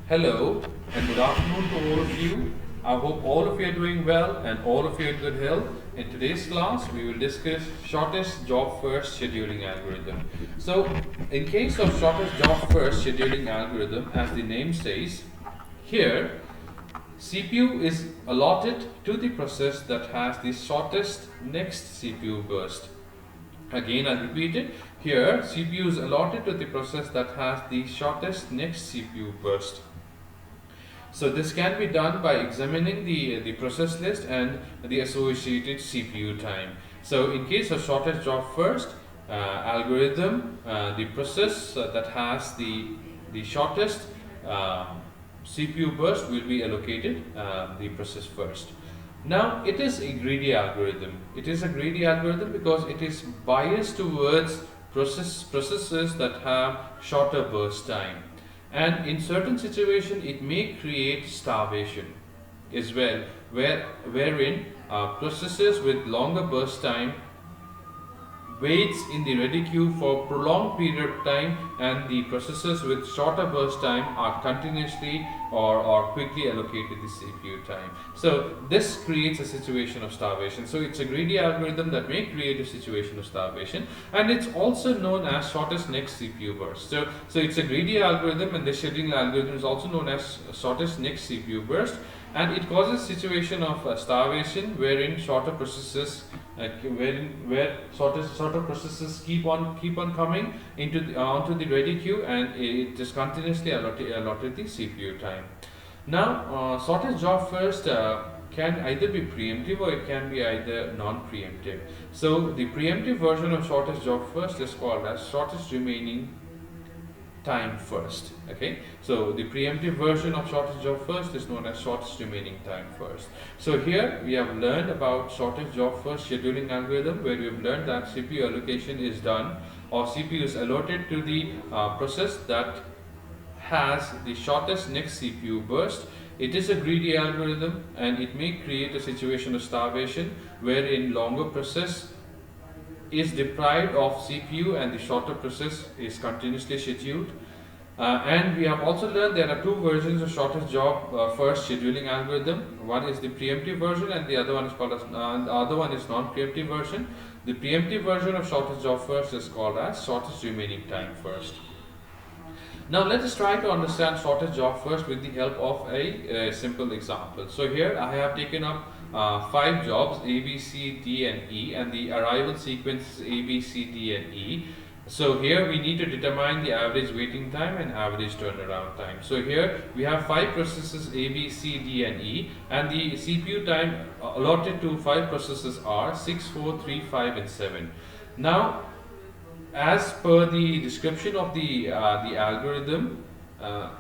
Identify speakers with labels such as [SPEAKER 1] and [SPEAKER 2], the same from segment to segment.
[SPEAKER 1] Hello and good afternoon to all of you. I hope all of you are doing well and all of you are in good health. In today's class, we will discuss shortest job first scheduling algorithm. So, in case of shortest job first scheduling algorithm, as the name says, here CPU is allotted to the process that has the shortest next CPU burst. Again, I'll repeat it. Here, CPU is allotted to the process that has the shortest next CPU burst. So this can be done by examining the process list and the associated CPU time. So in case of shortest job first algorithm, the process that has the shortest CPU burst will be allocated the process first. Now it is a greedy algorithm. It is a greedy algorithm because it is biased towards processes that have shorter burst time. And in certain situations, it may create starvation as well, wherein processes with longer burst time waits in the ready queue for prolonged period of time, and the processes with shorter burst time are continuously or quickly allocated the CPU time. So this creates a situation of starvation. So it's a greedy algorithm that may create a situation of starvation, and it's also known as shortest next CPU burst. So it's a greedy algorithm, and the scheduling algorithm is also known as shortest next CPU burst, and it causes situation of starvation wherein shorter processes where shorter processes keep on coming onto the ready queue, and it is continuously allotted the CPU time. Now, shortest job first can either be preemptive or it can be either non-preemptive. So the preemptive version of shortest job first is called as shortest remaining time first. Okay, so the preemptive version of shortest job first is known as shortest remaining time first. So here we have learned about shortest job first scheduling algorithm, where we have learned that CPU allocation is done, or CPU is allotted to the process that has the shortest next CPU burst. It is a greedy algorithm, and it may create a situation of starvation wherein longer process is deprived of CPU and the shorter process is continuously scheduled. And we have also learned there are two versions of shortest job first scheduling algorithm. One is the preemptive version, and the other one is called as the other one is non-preemptive version. The preemptive version of shortest job first is called as shortest remaining time first. Now let us try to understand shortest job first with the help of a simple example. So here I have taken up 5 jobs A, B, C, D and E, and the arrival sequence is A, B, C, D and E. So here we need to determine the average waiting time and average turnaround time. So here we have 5 processes A, B, C, D and E, and the CPU time allotted to 5 processes are 6, 4, 3, 5 and 7. Now, as per the description of the algorithm,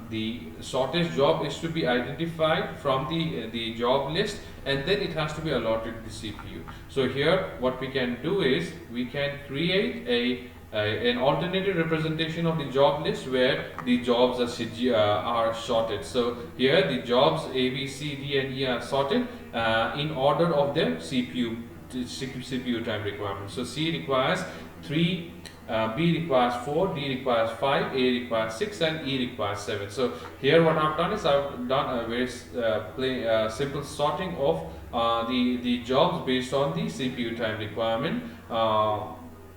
[SPEAKER 1] the shortest job is to be identified from the job list, and then it has to be allotted to the CPU. So here what we can do is we can create an alternative representation of the job list where the jobs are sorted. So here the jobs A, B, C, D and E are sorted in order of their CPU time requirements. So C requires 3, B requires 4, D requires 5, A requires 6 and E requires 7. So here what I've done is I've done a very simple sorting of the jobs based on the CPU time requirement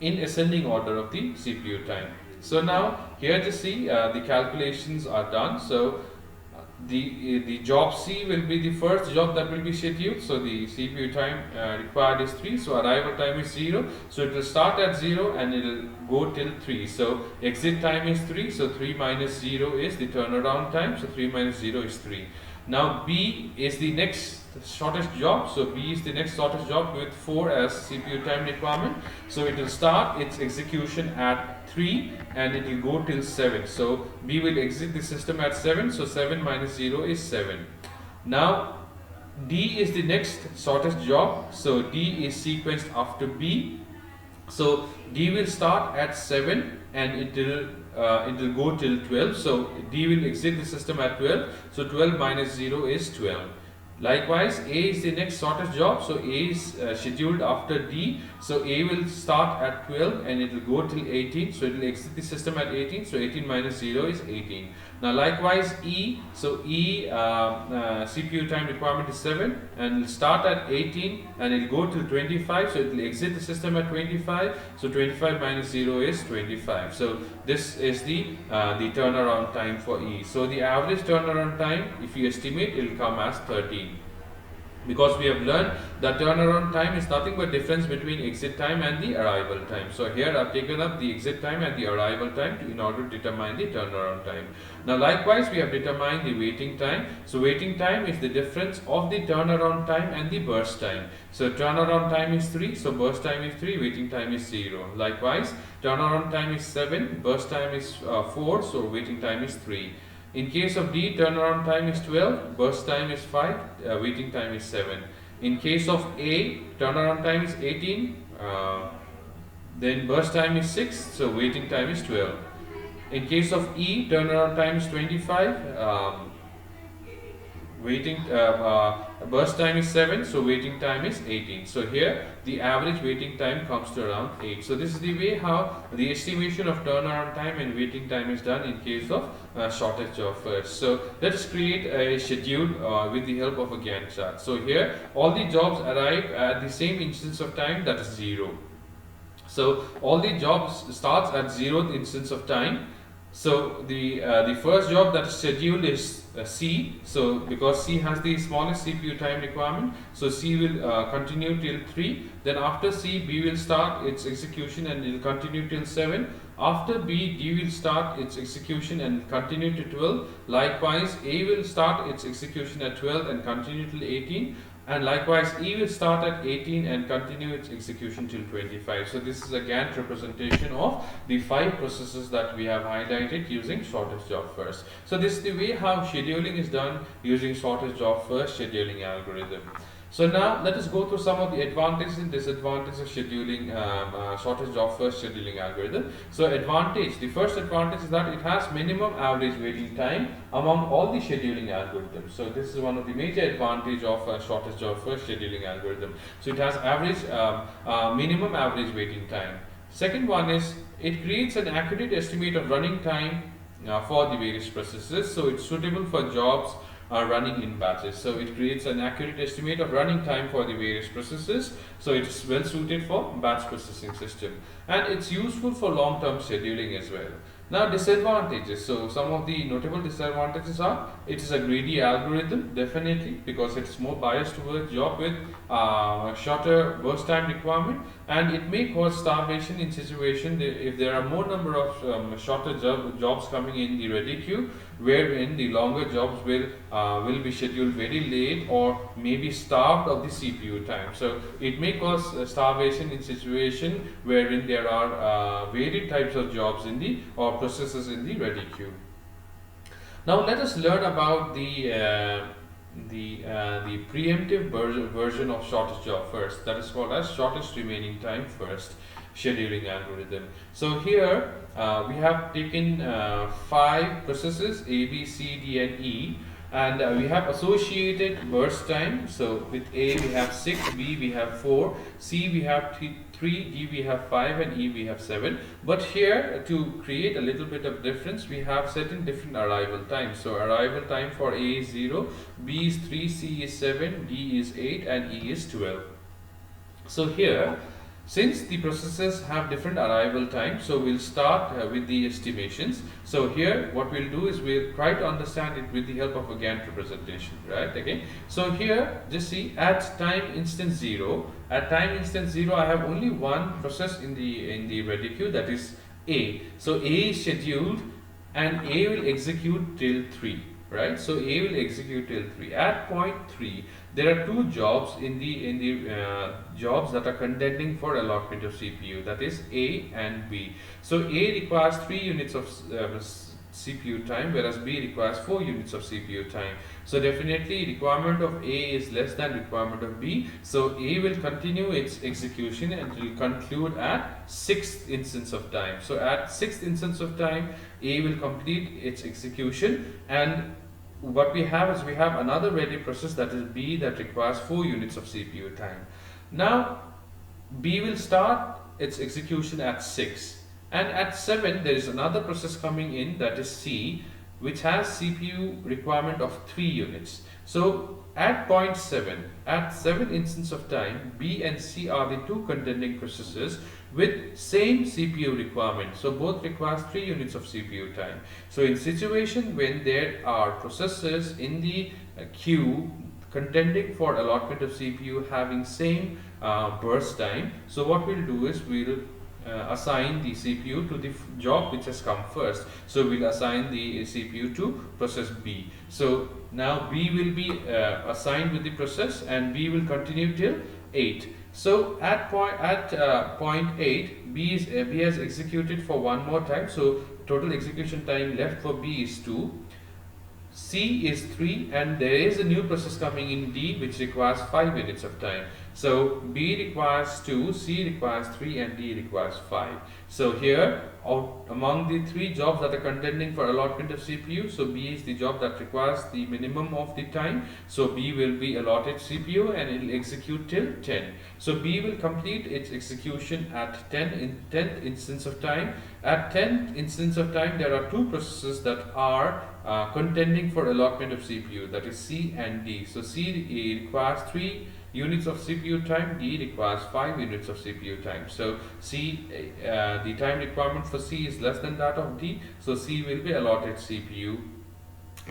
[SPEAKER 1] in ascending order of the CPU time. So now here to see the calculations are done. So the job C will be the first job that will be scheduled. So the CPU time required is 3, so arrival time is 0. So it will start at 0 and it will go till 3. So exit time is 3, so 3 minus 0 is the turnaround time, so 3 minus 0 is 3. Now B is the next shortest job, so B is the next shortest job with 4 as CPU time requirement. So it will start its execution at 3 and it will go till 7. So B will exit the system at 7, so 7 minus 0 is 7. Now D is the next shortest job, so D is sequenced after B. So D will start at 7 and it will go till 12. So D will exit the system at 12. So 12 minus 0 is 12. Likewise, A is the next shortest job, so A is scheduled after D, so A will start at 12 and it will go till 18, so it will exit the system at 18, so 18 minus 0 is 18. Now likewise E, so CPU time requirement is 7 and it will start at 18 and it will go till 25, so it will exit the system at 25, so 25 minus 0 is 25. So this is the turnaround time for E. So the average turnaround time, if you estimate, it will come as 13. Because we have learned that turnaround time is nothing but difference between exit time and the arrival time. So here I've taken up the exit time and the arrival time in order to determine the turnaround time. Now likewise we have determined the waiting time. So waiting time is the difference of the turnaround time and the burst time. So turnaround time is 3, so burst time is 3, waiting time is 0. Likewise turnaround time is 7, burst time is 4, so waiting time is 3. In case of D, turnaround time is 12, burst time is 5, waiting time is 7. In case of A, turnaround time is 18, then burst time is 6, so waiting time is 12. In case of E, turnaround time is 25, burst time is 7, so waiting time is 18. So here the average waiting time comes to around 8. So this is the way how the estimation of turnaround time and waiting time is done in case of shortest job first. So let us create a schedule with the help of a Gantt chart. So here all the jobs arrive at the same instance of time, that is 0. So all the jobs starts at 0th instance of time. So the first job that is scheduled is C. So because C has the smallest CPU time requirement, so C will continue till 3. Then after C, B will start its execution and it will continue till 7. After B, D will start its execution and continue to 12. Likewise, A will start its execution at 12 and continue till 18. And likewise, E will start at 18 and continue its execution till 25. So this is a Gantt representation of the 5 processes that we have highlighted using shortest job first. So this is the way how scheduling is done using shortest job first scheduling algorithm. So now let us go through some of the advantages and disadvantages of scheduling shortest job first scheduling algorithm. So advantage, the first advantage is that it has minimum average waiting time among all the scheduling algorithms. So this is one of the major advantage of shortest job first scheduling algorithm. So it has average minimum average waiting time. Second one is it creates an accurate estimate of running time for the various processes. So it's suitable for jobs are running in batches. So it creates an accurate estimate of running time for the various processes. So it's well suited for batch processing system, and it's useful for long-term scheduling as well. Now disadvantages. So some of the notable disadvantages are it is a greedy algorithm, definitely, because it's more biased towards job with shorter burst time requirement, and it may cause starvation in situation if there are more number of shorter jobs coming in the ready queue, wherein the longer jobs will be scheduled very late or may be starved of the CPU time. So it may cause starvation in situation wherein there are varied types of jobs in the or processes in the ready queue. Now let us learn about the preemptive version of shortest job first, that is called as shortest remaining time first scheduling algorithm. So here we have taken 5 processes A, B, C, D and E, and we have associated burst time. So with A we have 6, B we have 4, C we have 3, D we have 5 and E we have 7. But here, to create a little bit of difference, we have certain different arrival times. So arrival time for A is 0, B is 3, C is 7, D is 8 and E is 12. So here, since the processes have different arrival times, so we'll start with the estimations. So here what we'll do is we'll try to understand it with the help of a Gantt representation, right? Okay. So here just see at time instance 0, at time instance 0 I have only one process in the ready queue, that is A. So A is scheduled and A will execute till 3. Right, so A will execute till 3. At point 3, there are 2 jobs in the jobs that are contending for allotment of CPU, that is A and B. So A requires 3 units of CPU time, whereas B requires 4 units of CPU time. So definitely requirement of A is less than requirement of B. So A will continue its execution and will conclude at 6th instance of time. So at 6th instance of time, A will complete its execution, and what we have is we have another ready process, that is B, that requires 4 units of CPU time. Now B will start its execution at 6, and at 7 there is another process coming in, that is C, which has CPU requirement of 3 units. So at point 7, at 7 instance of time, B and C are the two contending processes with same CPU requirement. So both requires 3 units of CPU time. So in situation when there are processes in the queue contending for allotment of CPU having same burst time, so what we'll do is we'll assign the CPU to the job which has come first. So we'll assign the CPU to process B. So now B will be assigned with the process, and B will continue till 8. So at point 8, B has executed for one more time. So total execution time left for B is 2. C is 3, and there is a new process coming in D which requires 5 units of time. So B requires 2, C requires 3, and D requires 5. So here, among the 3 jobs that are contending for allotment of CPU, so B is the job that requires the minimum of the time. So B will be allotted CPU and it will execute till 10. So B will complete its execution at 10th instance of time. At 10th instance of time, there are 2 processes that are contending for allotment of CPU, that is C and D. So C requires 3 units of CPU time, D requires 5 units of CPU time. So the time requirement for C is less than that of D, so C will be allotted CPU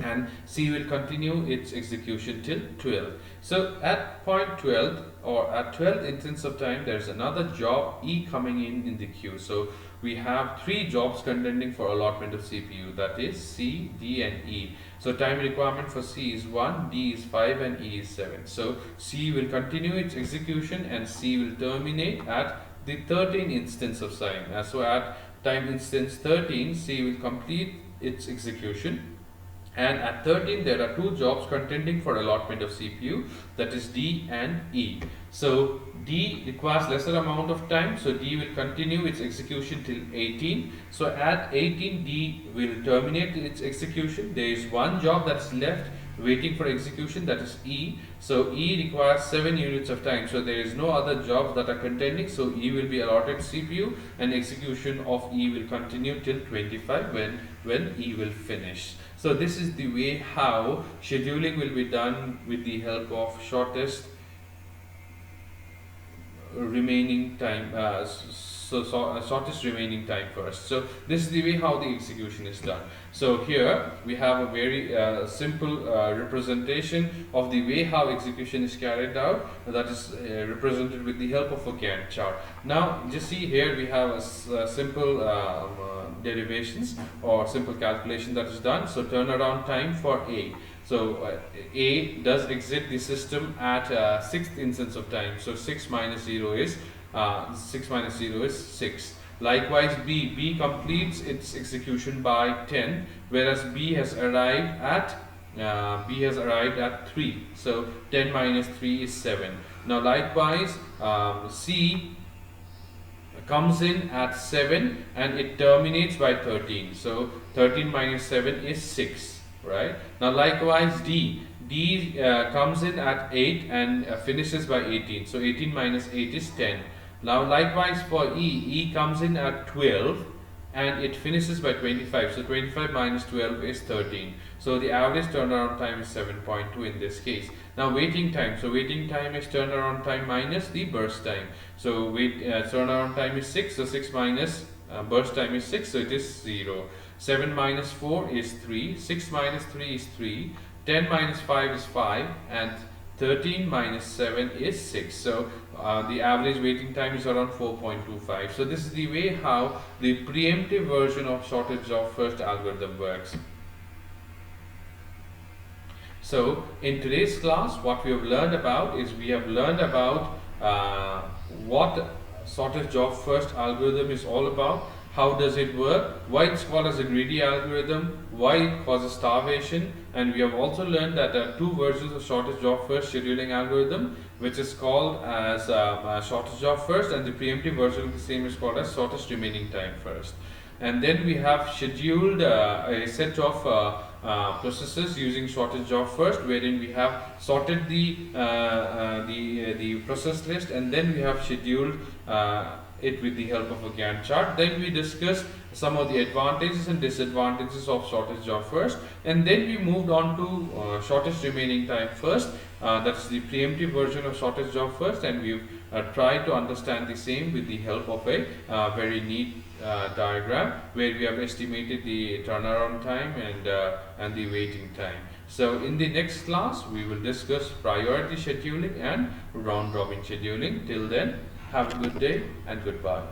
[SPEAKER 1] and C will continue its execution till 12. So at point 12 or at 12th instance of time, there is another job E coming in the queue. So we have 3 jobs contending for allotment of CPU, that is C, D and E. So time requirement for C is 1, D is 5 and E is 7. So C will continue its execution and C will terminate at the 13th instance of time. So at time instance 13, C will complete its execution. And at 13, there are 2 jobs contending for allotment of CPU, that is D and E. So D requires lesser amount of time, so D will continue its execution till 18. So at 18, D will terminate its execution. There is one job that's left waiting for execution, that is E. So E requires 7 units of time, so there is no other jobs that are contending, so E will be allotted CPU and execution of E will continue till 25 when E will finish. So this is the way how scheduling will be done with the help of shortest remaining time, shortest remaining time first. So this is the way how the execution is done. So here we have a very simple representation of the way how execution is carried out, that is represented with the help of a Gantt chart. Now just see here we have a simple derivations or simple calculation that is done. So turnaround time for A. So A does exit the system at 6th instance of time. So 6 minus 0 is 6. Likewise B completes its execution by 10, whereas B has arrived at 3. So 10 minus 3 is 7. Now likewise C comes in at 7 and it terminates by 13. So 13 minus 7 is 6. Right. Now likewise D comes in at 8 and finishes by 18. So 18 minus 8 is 10. Now likewise for E comes in at 12 and it finishes by 25. So 25 minus 12 is 13. So the average turnaround time is 7.2 in this case. Now waiting time. So waiting time is turnaround time minus the burst time. So turnaround time is 6. So 6 minus burst time is 6. So it is 0. 7 minus 4 is 3. 6 minus 3 is 3. 10 minus 5 is 5. And 13 minus 7 is 6. So the average waiting time is around 4.25. So this is the way how the preemptive version of shortest job first algorithm works. So in today's class, what we have learned about is what shortest job first algorithm is all about. How does it work? Why it's called as a greedy algorithm? Why it causes starvation? And we have also learned that there are 2 versions of shortest job first scheduling algorithm, which is called as shortest job first, and the preemptive version of the same is called as shortest remaining time first. And then we have scheduled a set of processes using shortest job first, wherein we have sorted the process list, and then we have scheduled it with the help of a Gantt chart. Then we discussed some of the advantages and disadvantages of shortest job first, and then we moved on to shortest remaining time first. That's the preemptive version of shortest job first, and we've tried to understand the same with the help of a very neat diagram where we have estimated the turnaround time and the waiting time. So in the next class we will discuss priority scheduling and round robin scheduling. Till then, have a good day and goodbye.